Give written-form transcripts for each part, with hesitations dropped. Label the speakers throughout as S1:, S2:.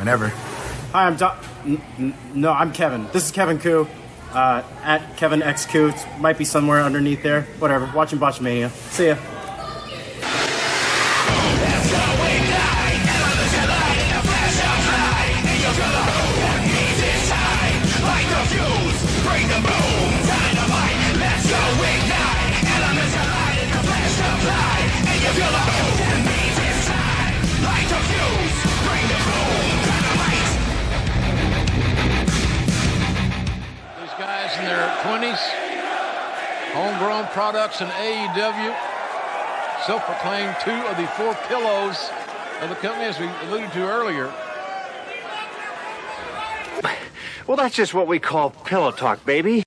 S1: Whenever.
S2: Hi, I'm No, I'm Kevin. This is Kevin Koo. At Kevin X Koo. It might be somewhere underneath there. Whatever. Watching Botchamania. See ya.
S3: In their 20s, homegrown products in AEW, self-proclaimed 2 of the 4 pillows of the company, as we alluded to earlier.
S4: Well, that's just what we call pillow talk, baby.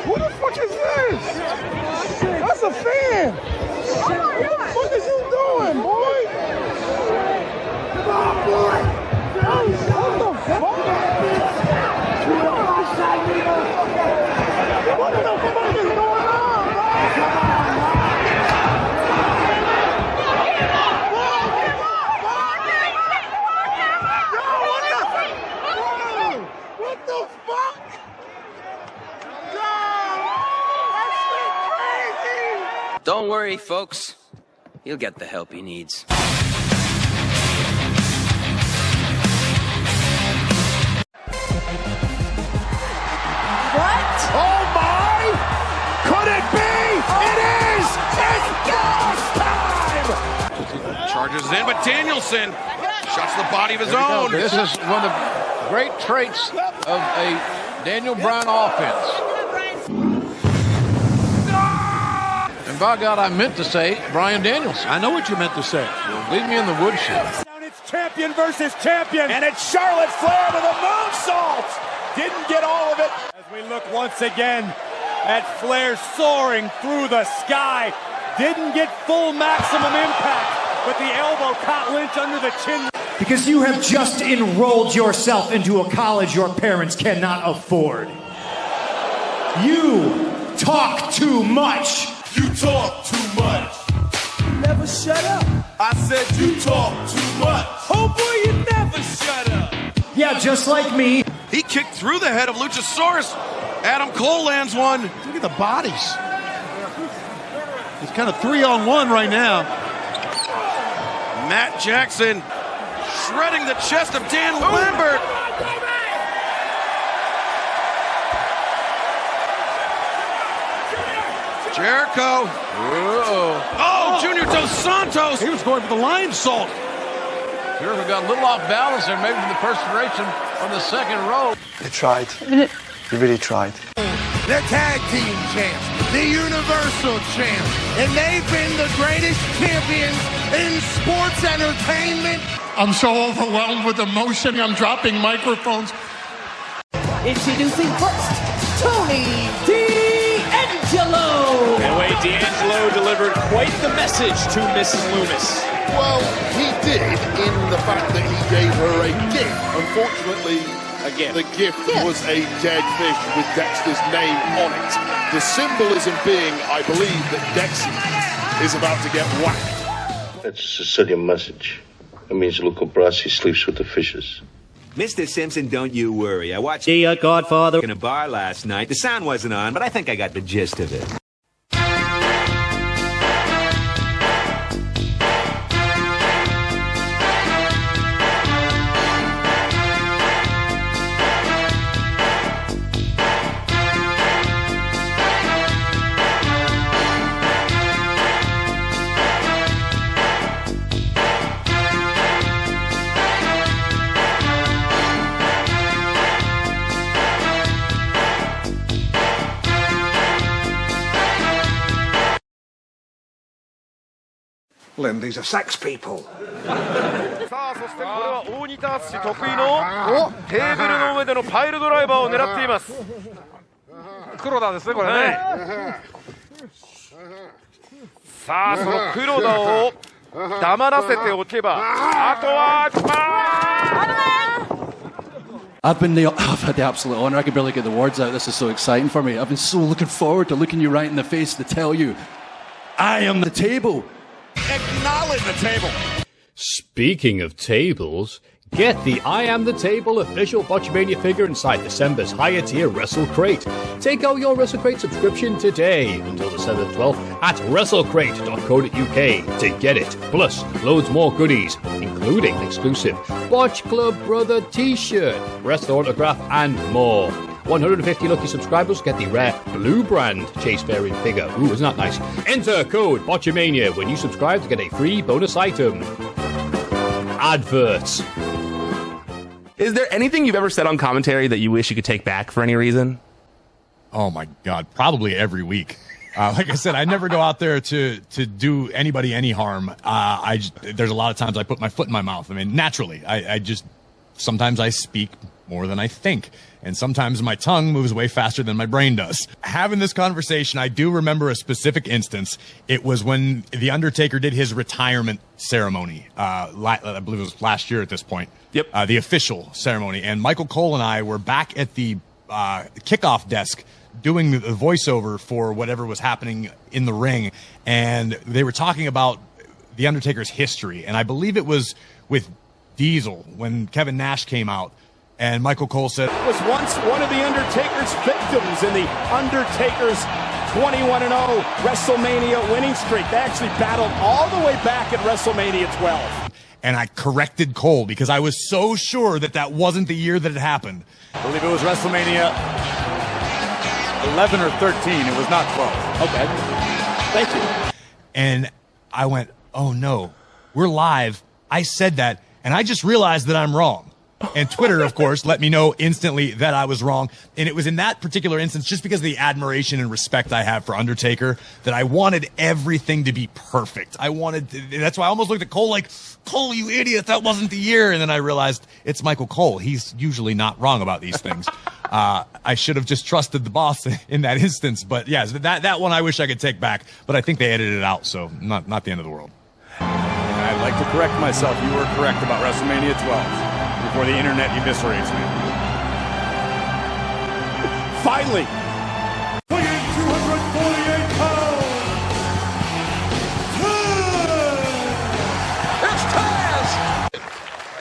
S5: Who the fuck is this? That's a fan. What the fuck is you doing, boy? Come on, boy. What the fuck? What the fuck is going on, bro? Come on, what the fuck?
S6: Don't worry, folks. He'll get the help he needs.
S5: What?
S7: Oh my! Could it be? It is! It's gas time!
S8: Charges in, but Danielson shuts the body of his own.
S3: This is one of the great traits of a Daniel Bryan offense. And by God, I meant to say Bryan Danielson.
S7: I know what you meant to say.
S3: Leave me in the woodshed.
S7: It's champion versus champion, and it's Charlotte Flair with a moonsault. Didn't get all of it. As we look once again at Flair soaring through the sky. Didn't get full maximum impact, but the elbow caught Lynch under the chin.
S9: Because you have just enrolled yourself into a college your parents cannot afford. You talk too much.
S5: You talk too much. You never shut up. I said you talk too much. Oh boy, you never shut up.
S9: Yeah, just like me.
S8: He kicked through the head of Luchasaurus. Adam Cole lands one.
S7: Look at the bodies. It's kind of 3-on-1 right now.
S8: Matt Jackson shredding the chest of Dan Lambert. Jericho. Oh, Junior Dos Santos.
S7: He was going for the lion salt.
S3: Jericho got a little off balance there, maybe from the perspiration on the second row.
S10: They tried. They really tried.
S5: They're tag team champs. the Universal Champ, and they've been the greatest champions in sports entertainment.
S1: I'm so overwhelmed with emotion, I'm dropping microphones.
S10: Introducing first, Tony D'Angelo.
S11: The way D'Angelo delivered quite the message to Mrs. Loomis.
S12: Well, he did in the fact that he gave her a gift. Unfortunately, the gift was a dead fish with Dexter's name on it. The symbolism being, I believe, that Dexter is about to get whacked.
S13: That's a Sicilian message. It means Luca Brasi sleeps with the fishes.
S14: Mr. Simpson, don't you worry. I watched The Godfather in a bar last night. The sound wasn't on, but I think I got the gist of it.
S15: These are sex people.
S16: さあそしてこれは大仁田敦得意のテーブルの上でのパイルドライバーを狙っています。黒田ですねこれね。さあその黒田を黙らせておけばあとは
S17: I've had the absolute honor. I can barely get the words out. This is so exciting for me. I've been so looking forward to looking you right in the face to tell you, I am the table.
S7: Acknowledge the table.
S18: Speaking of tables, get the I Am the Table official Botchamania figure inside December's higher tier Wrestle Crate. Take out your Wrestle Crate subscription today until December 12th at WrestleCrate.co.uk to get it. Plus, loads more goodies, including exclusive Botch Club Brother t-shirt, wrestler autograph, and more. 150 lucky subscribers get the rare Blue Brand Chase Fairing figure. Ooh, isn't that nice? Enter code Botchamania when you subscribe to get a free bonus item. Adverts.
S19: Is there anything you've ever said on commentary that you wish you could take back for any reason?
S20: Oh my God, probably every week. Like I said, I never go out there to do anybody any harm. There's a lot of times I put my foot in my mouth. I mean, naturally, sometimes I speak more than I think. And sometimes my tongue moves way faster than my brain does. Having this conversation, I do remember a specific instance. It was when The Undertaker did his retirement ceremony. I believe it was last year at this point.
S19: Yep.
S20: The official ceremony. And Michael Cole and I were back at the kickoff desk doing the voiceover for whatever was happening in the ring. And they were talking about The Undertaker's history. And I believe it was with Diesel when Kevin Nash came out. And Michael Cole said,
S7: was once one of The Undertaker's victims in The Undertaker's 21-0 WrestleMania winning streak. They actually battled all the way back at WrestleMania 12.
S20: And I corrected Cole because I was so sure that that wasn't the year that it happened.
S7: I believe it was WrestleMania 11 or 13. It was not 12. Okay. Thank you.
S20: And I went, oh no, we're live. I said that, and I just realized that I'm wrong. And Twitter, of course, let me know instantly that I was wrong. And it was in that particular instance, just because of the admiration and respect I have for Undertaker, that I wanted everything to be perfect. That's why I almost looked at Cole like, Cole, you idiot, that wasn't the year. And then I realized it's Michael Cole. He's usually not wrong about these things. I should have just trusted the boss in that instance. But yes, that one I wish I could take back. But I think they edited it out, so not the end of the world.
S7: I'd like to correct myself. You were correct about WrestleMania 12. Before the internet eviscerates me. Finally! 248 pounds!
S16: It's Taz!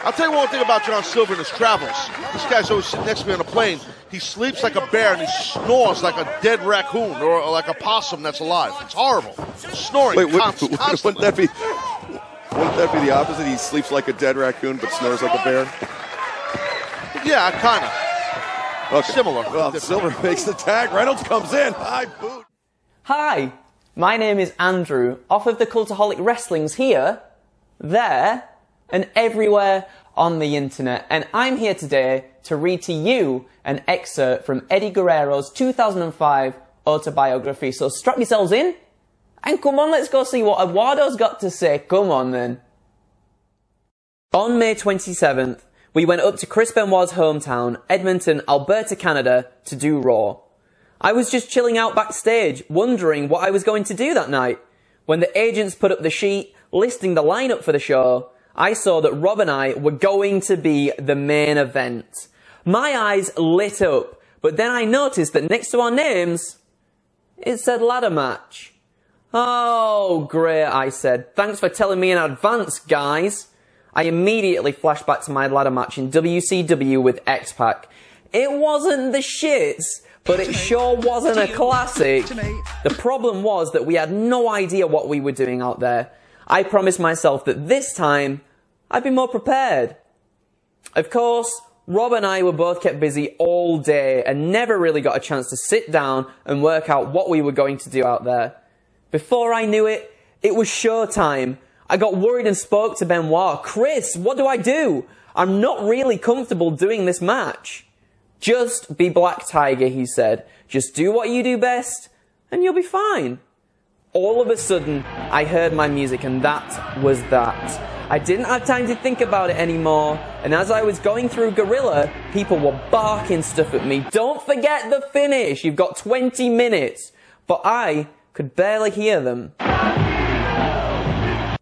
S12: I'll tell you one thing about John Silver in his travels. This guy's always sitting next to me on a plane. He sleeps like a bear and he snores like a dead raccoon or like a possum that's alive. It's horrible. Snoring constantly.
S21: Wouldn't that be the opposite? He sleeps like a dead raccoon but snores like a bear?
S12: Yeah, kind of.
S21: Okay.
S12: Similar.
S21: Well, Silver makes the tag. Reynolds comes in. I boot.
S10: Hi, my name is Andrew, off of the Cultaholic Wrestlings here, there, and everywhere on the internet. And I'm here today to read to you an excerpt from Eddie Guerrero's 2005 autobiography. So strap yourselves in, and come on, let's go see what Eduardo's got to say. Come on then. On May 27th, we went up to Chris Benoit's hometown, Edmonton, Alberta, Canada, to do Raw. I was just chilling out backstage, wondering what I was going to do that night. When the agents put up the sheet, listing the lineup for the show, I saw that Rob and I were going to be the main event. My eyes lit up, but then I noticed that next to our names, it said ladder match. Oh, great, I said. Thanks for telling me in advance, guys. I immediately flashed back to my ladder match in WCW with X-Pac. It wasn't the shits, but it sure wasn't a classic. The problem was that we had no idea what we were doing out there. I promised myself that this time, I'd be more prepared. Of course, Rob and I were both kept busy all day and never really got a chance to sit down and work out what we were going to do out there. Before I knew it, it was showtime. I got worried and spoke to Benoit. Chris, what do I do? I'm not really comfortable doing this match. Just be Black Tiger, he said. Just do what you do best, and you'll be fine. All of a sudden, I heard my music, and that was that. I didn't have time to think about it anymore, and as I was going through Gorilla, people were barking stuff at me. Don't forget the finish! You've got 20 minutes! But I could barely hear them.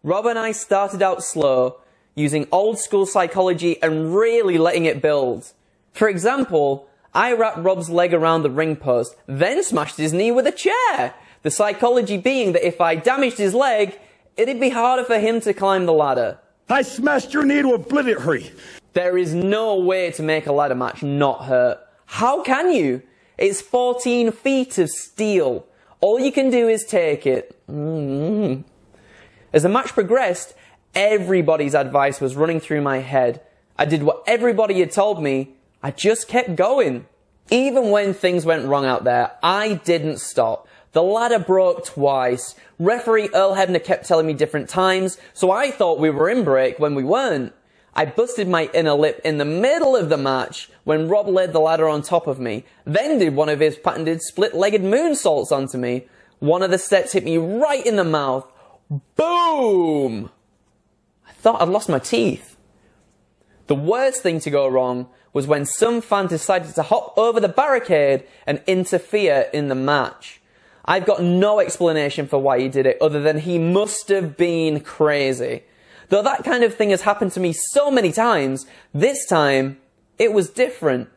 S10: Rob and I started out slow, using old school psychology and really letting it build. For example, I wrapped Rob's leg around the ring post, then smashed his knee with a chair. The psychology being that if I damaged his leg, it'd be harder for him to climb the ladder.
S5: I smashed your knee to obliterate.
S10: There is no way to make a ladder match not hurt. How can you? It's 14 feet of steel. All you can do is take it. As the match progressed, everybody's advice was running through my head. I did what everybody had told me. I just kept going. Even when things went wrong out there, I didn't stop. The ladder broke twice. Referee Earl Hebner kept telling me different times, so I thought we were in break when we weren't. I busted my inner lip in the middle of the match when Rob laid the ladder on top of me, then did one of his patented split-legged moonsaults onto me. One of the steps hit me right in the mouth. Boom! I thought I'd lost my teeth. The worst thing to go wrong was when some fan decided to hop over the barricade and interfere in the match. I've got no explanation for why he did it other than he must have been crazy. Though that kind of thing has happened to me so many times, this time it was different.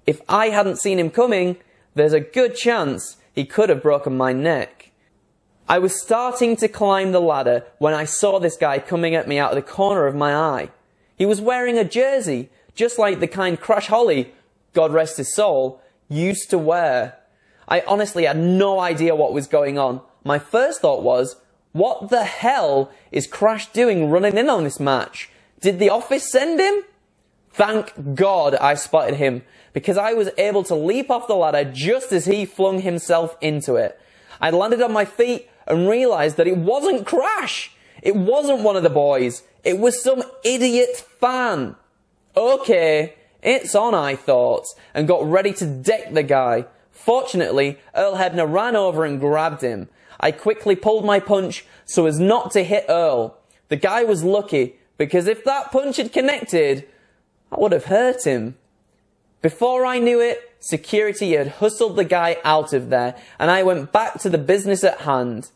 S10: If I hadn't seen him coming, there's a good chance he could have broken my neck. I was starting to climb the ladder when I saw this guy coming at me out of the corner of my eye. He was wearing a jersey, just like the kind Crash Holly, God rest his soul, used to wear. I honestly had no idea what was going on. My first thought was, what the hell is Crash doing running in on this match? Did the office send him? Thank God I spotted him, because I was able to leap off the ladder just as he flung himself into it. I landed on my feet and realised that it wasn't Crash. It wasn't one of the boys. It was some idiot fan. Okay, it's on, I thought, and got ready to deck the guy. Fortunately, Earl Hebner ran over and grabbed him. I quickly pulled my punch so as not to hit Earl. The guy was lucky, because if that punch had connected, I would have hurt him. Before I knew it, security had hustled the guy out of there, and I went back to the business at hand.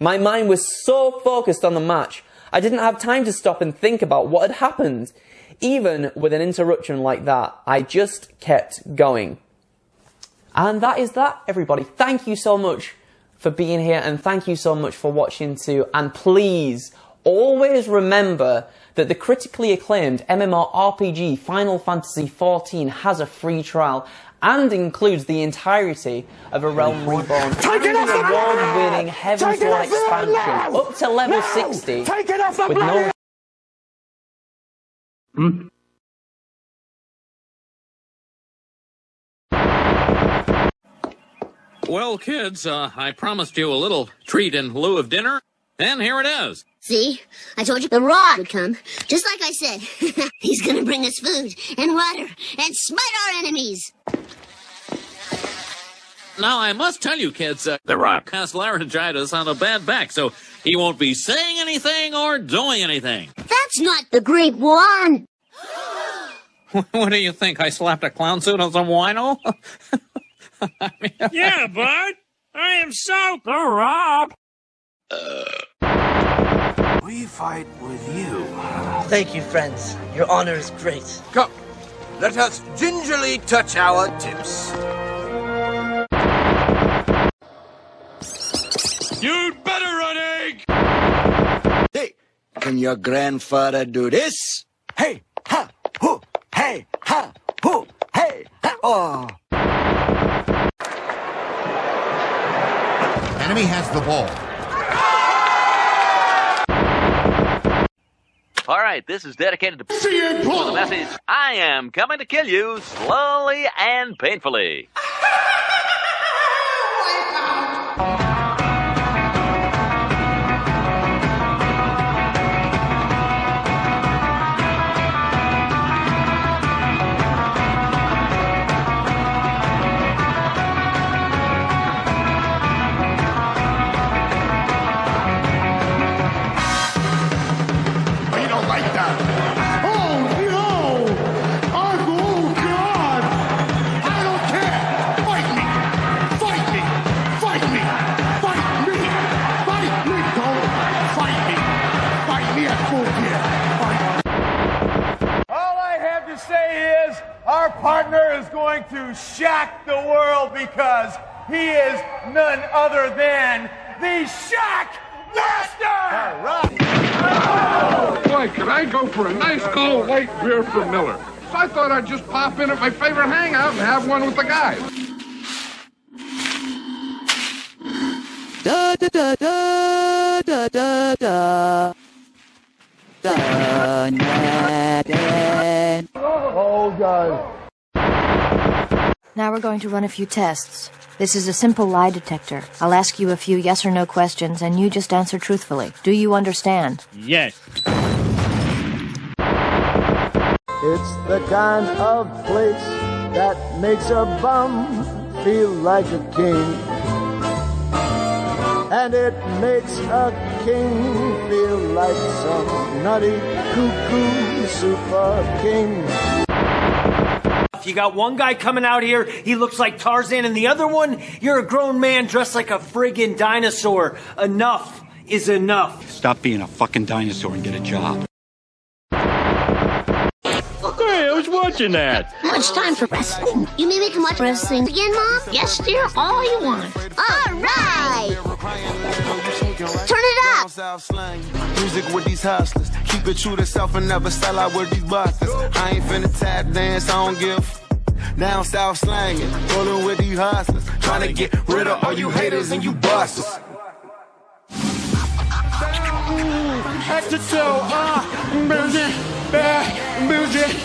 S10: My mind was so focused on the match, I didn't have time to stop and think about what had happened. Even with an interruption like that, I just kept going. And that is that, everybody. Thank you so much for being here, and thank you so much for watching too. And please, always remember that the critically acclaimed MMORPG Final Fantasy XIV has a free trial and includes the entirety of A Realm Reborn and the award-winning Heaven's Door expansion up to level 60 with no...
S15: Well, kids, I promised you a little treat in lieu of dinner, and here it is.
S22: See? I told you the Rod would come, just like I said. He's gonna bring us food and water and smite our enemies.
S15: Now, I must tell you, kids,
S2: The Rock
S15: has laryngitis on a bad back, so he won't be saying anything or doing anything.
S22: That's not the Great One.
S15: What do you think? I slapped a clown suit on some wino?
S2: Yeah, bud. I am so The Rock.
S4: We fight with you.
S23: Thank you, friends. Your honor is great.
S4: Come, let us gingerly touch our tips.
S2: You'd better run, Egg!
S4: Hey, can your grandfather do this? Hey, ha, hoo, hey, ha, hoo, hey, ha, oh.
S24: Enemy has the ball.
S25: All right, this is dedicated to the message, I am coming to kill you slowly and painfully.
S7: Our partner is going to shock the world because he is none other than the Shock Master! All right.
S1: Boy, could I go for a nice cold white beer from Miller. So I thought I'd just pop in at my favorite hangout and have one with the guys.
S23: Da da da da da da da.
S7: Oh, God.
S26: Now we're going to run a few tests. This is a simple lie detector. I'll ask you a few yes or no questions, and you just answer truthfully. Do you understand?
S2: Yes.
S5: It's the kind of place that makes a bum feel like a king. And it makes a king feel like some nutty, cuckoo super king.
S9: If you got one guy coming out here, he looks like Tarzan, and the other one, you're a grown man dressed like a friggin' dinosaur. Enough is enough.
S27: Stop being a fucking dinosaur and get a job.
S2: Hey, I was watching that.
S22: How much time for wrestling? You mean we can watch wrestling again, Mom? Yes, dear, all you want. All right! Turn it up!
S28: Music with these hustlers. Keep it true to self and never sell out with these busters. I ain't finna tap dance, I don't give. Down south slanging, rolling with these hustlers. Trying to get rid of all you haters and you busters.
S5: Head to toe, bougie, bougie,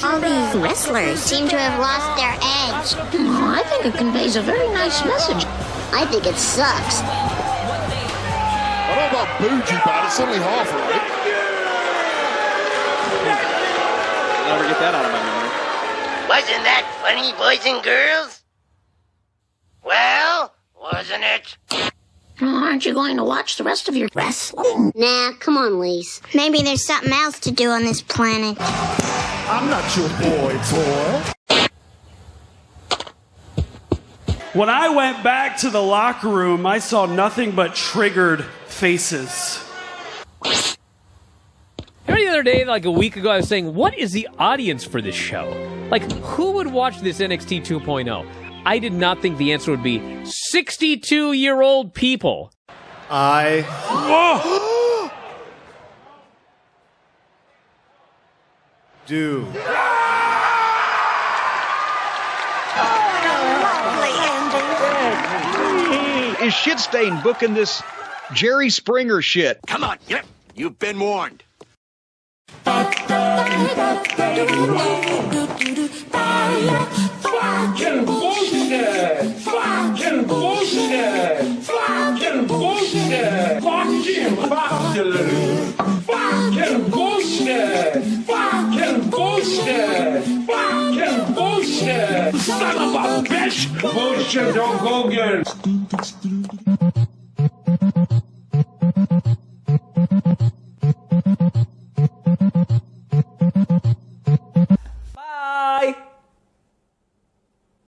S22: All these wrestlers seem to have lost their edge. I think it conveys a very nice message. I think it sucks.
S12: I don't know about bougie, but it's only half of it.
S29: I'll never get that out of my memory.
S22: Wasn't that funny, boys and girls? Well, wasn't it? Aren't you going to watch the rest of your wrestling? Nah, come on, Lise. Maybe there's something else to do on this planet.
S5: I'm not your boy, toy.
S30: When I went back to the locker room, I saw nothing but triggered faces.
S18: Remember the other day, like a week ago, I was saying, what is the audience for this show? Like, who would watch this NXT 2.0? I did not think the answer would be 62-year-old people.
S30: Whoa!
S9: Do.
S31: Is Shitstain booking this Jerry Springer shit?
S4: Come on, get up. You've been warned.
S5: Fucking bullshit! Fucking bullshit! Fucking bullshit! Fucking bullshit! Fucking bullshit! Fucking bullshit! Fucking Bullshit, don't go again.